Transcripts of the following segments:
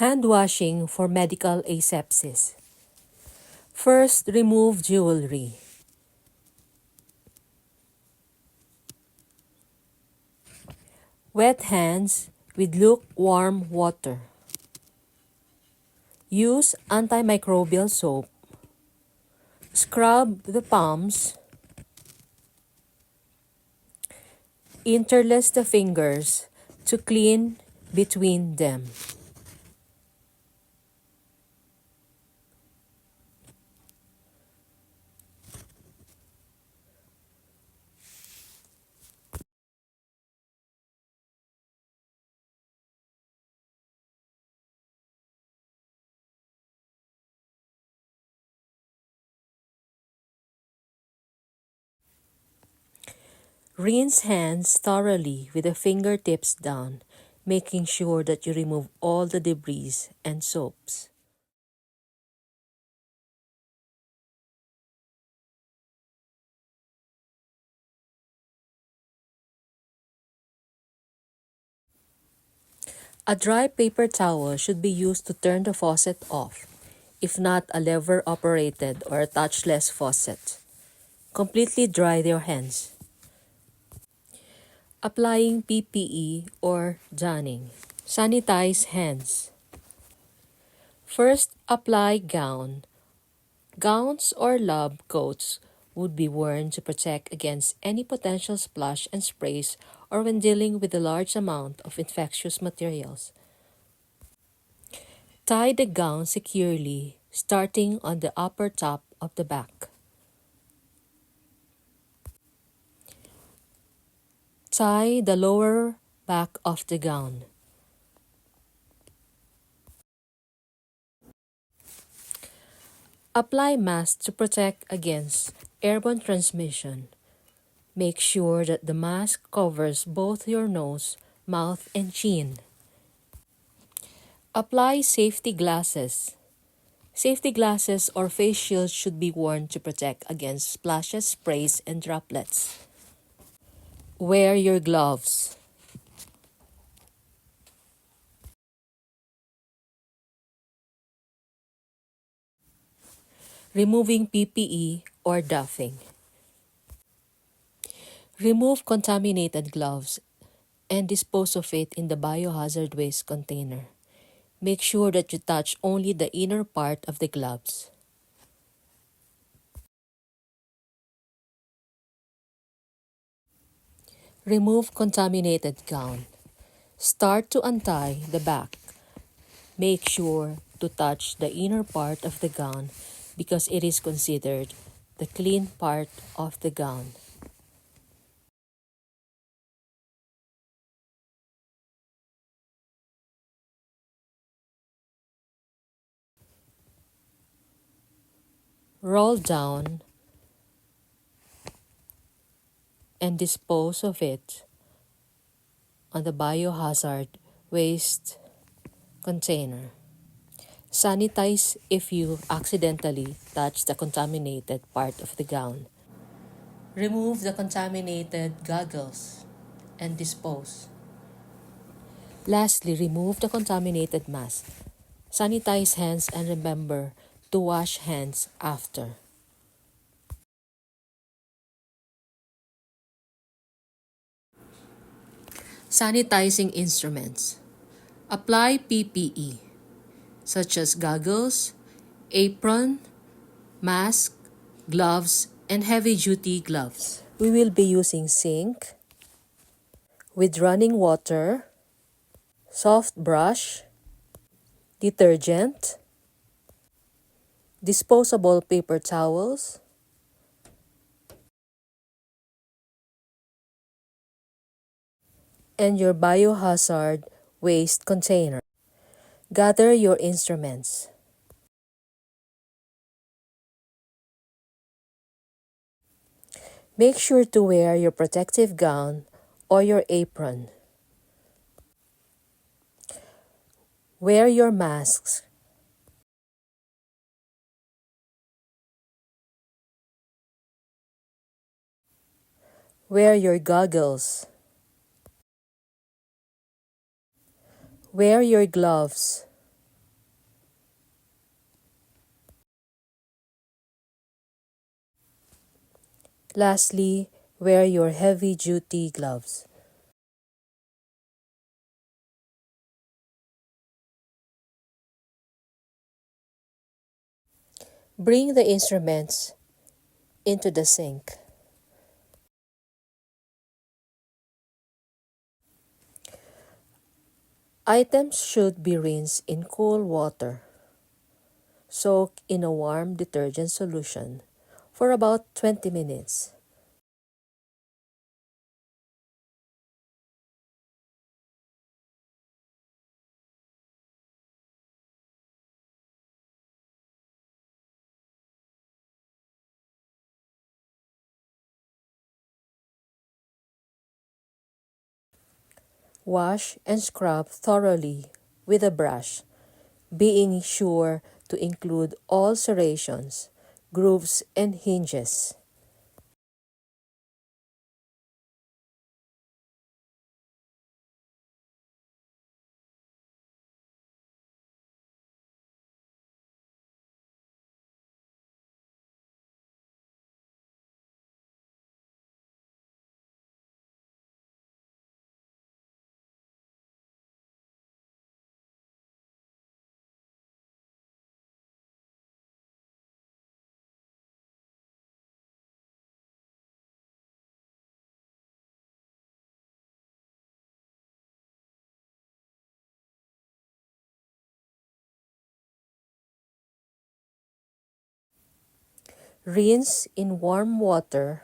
Hand washing for medical asepsis. First, remove jewelry. Wet hands with lukewarm water. Use antimicrobial soap. Scrub the palms. Interlace the fingers to clean between them. Rinse hands thoroughly with the fingertips down, making sure that you remove all the debris and soaps. A dry paper towel should be used to turn the faucet off, if not a lever-operated or a touchless faucet. Completely dry your hands. Applying PPE or donning. Sanitize hands. First, apply gown. Gowns or lab coats would be worn to protect against any potential splash and sprays or when dealing with a large amount of infectious materials. Tie the gown securely, starting on the upper top of the back. Tie the lower back of the gown. Apply mask to protect against airborne transmission. Make sure that the mask covers both your nose, mouth, and chin. Apply safety glasses. Safety glasses or face shields should be worn to protect against splashes, sprays, and droplets. Wear your gloves. Removing PPE or doffing. Remove contaminated gloves and dispose of it in the biohazard waste container. Make sure that you touch only the inner part of the gloves. Remove contaminated gown. Start to untie the back. Make sure to touch the inner part of the gown because it is considered the clean part of the gown. Roll down and dispose of it on the biohazard waste container. Sanitize if you accidentally touch the contaminated part of the gown. Remove the contaminated goggles and dispose. Lastly, remove the contaminated mask. Sanitize hands and remember to wash hands after. Sanitizing instruments. Apply PPE, such as goggles, apron, mask, gloves, and heavy-duty gloves. We will be using sink with running water, soft brush, detergent, disposable paper towels, and your biohazard waste container. Gather your instruments. Make sure to wear your protective gown or your apron. Wear your masks. Wear your goggles. Wear your gloves. Lastly, wear your heavy-duty gloves. Bring the instruments into the sink. Items should be rinsed in cool water. Soak in a warm detergent solution for about 20 minutes. Wash and scrub thoroughly with a brush, being sure to include all serrations, grooves, and hinges. Rinse in warm water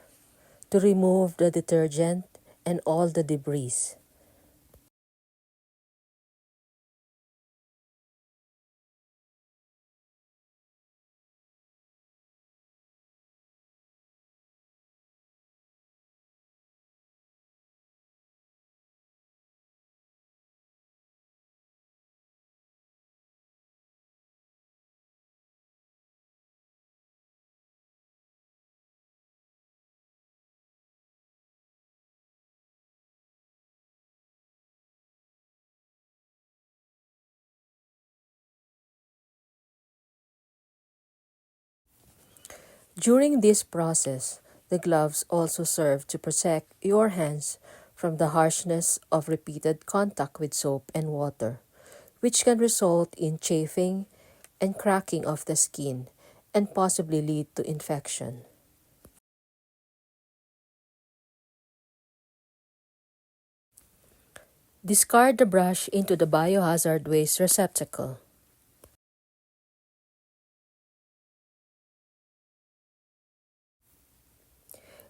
to remove the detergent and all the debris. During this process, the gloves also serve to protect your hands from the harshness of repeated contact with soap and water, which can result in chafing and cracking of the skin and possibly lead to infection. Discard the brush into the biohazard waste receptacle.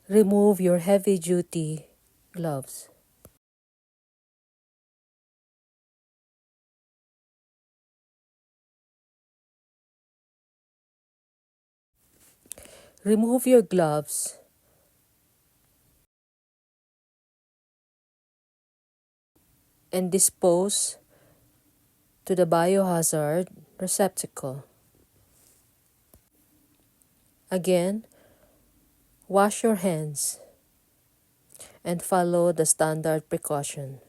Remove your heavy-duty gloves. Remove your gloves and dispose to the biohazard receptacle. Again, wash your hands and follow the standard precaution.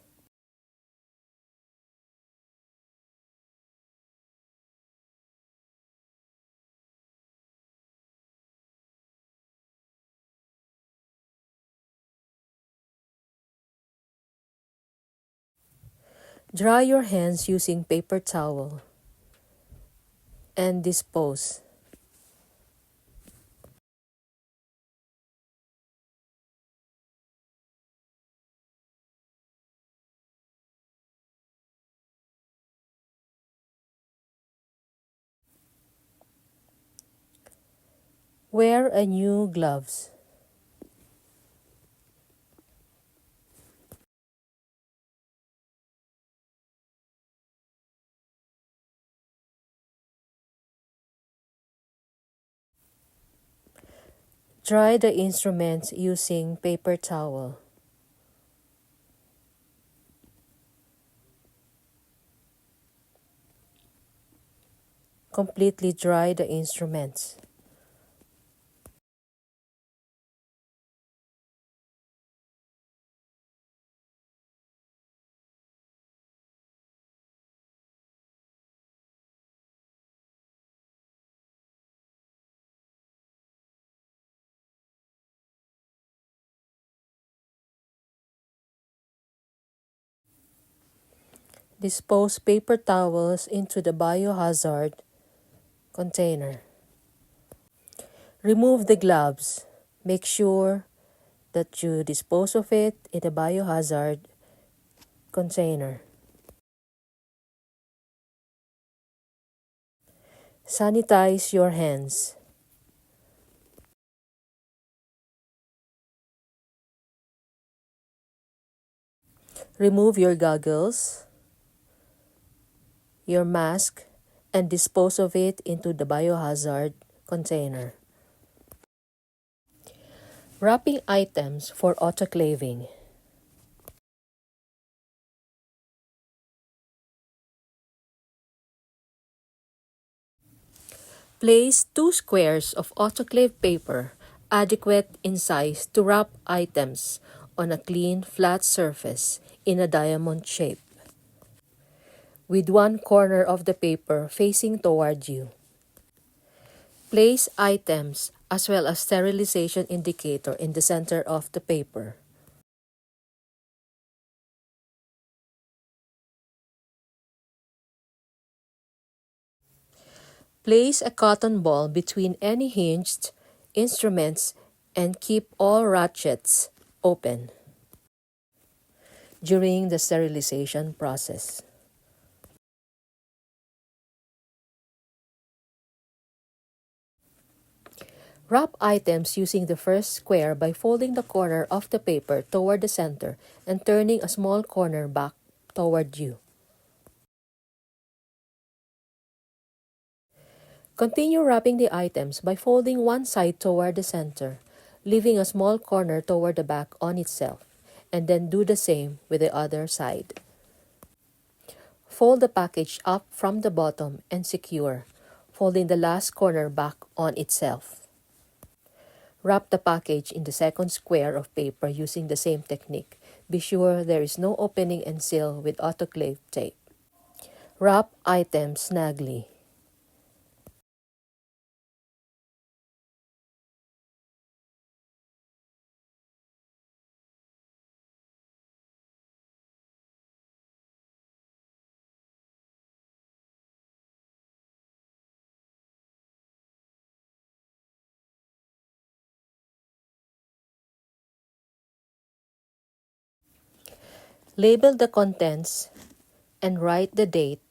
Dry your hands using paper towel and dispose. Wear a new gloves. Dry the instruments using paper towel. Completely dry the instruments. Dispose paper towels into the biohazard container. Remove the gloves. Make sure that you dispose of it in a biohazard container. Sanitize your hands. Remove your goggles, your mask, and dispose of it into the biohazard container. Wrapping items for autoclaving. Place 2 squares of autoclave paper, adequate in size to wrap items on a clean, flat surface in a diamond shape, with one corner of the paper facing toward you. Place items as well as sterilization indicator in the center of the paper. Place a cotton ball between any hinged instruments and keep all ratchets open during the sterilization process. Wrap items using the first square by folding the corner of the paper toward the center and turning a small corner back toward you. Continue wrapping the items by folding one side toward the center, leaving a small corner toward the back on itself, and then do the same with the other side. Fold the package up from the bottom and secure, folding the last corner back on itself. Wrap the package in the second square of paper using the same technique. Be sure there is no opening and seal with autoclave tape. Wrap items snugly. Label the contents and write the date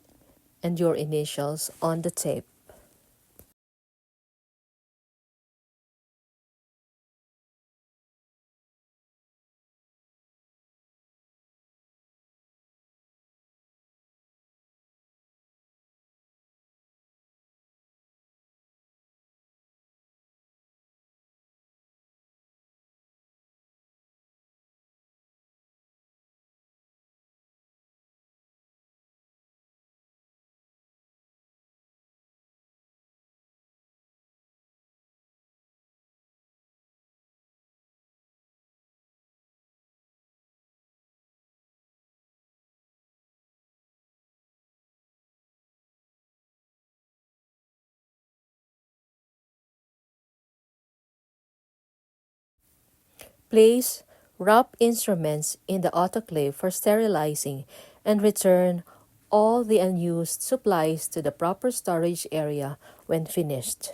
and your initials on the tape. Place wrap instruments in the autoclave for sterilizing and return all the unused supplies to the proper storage area when finished.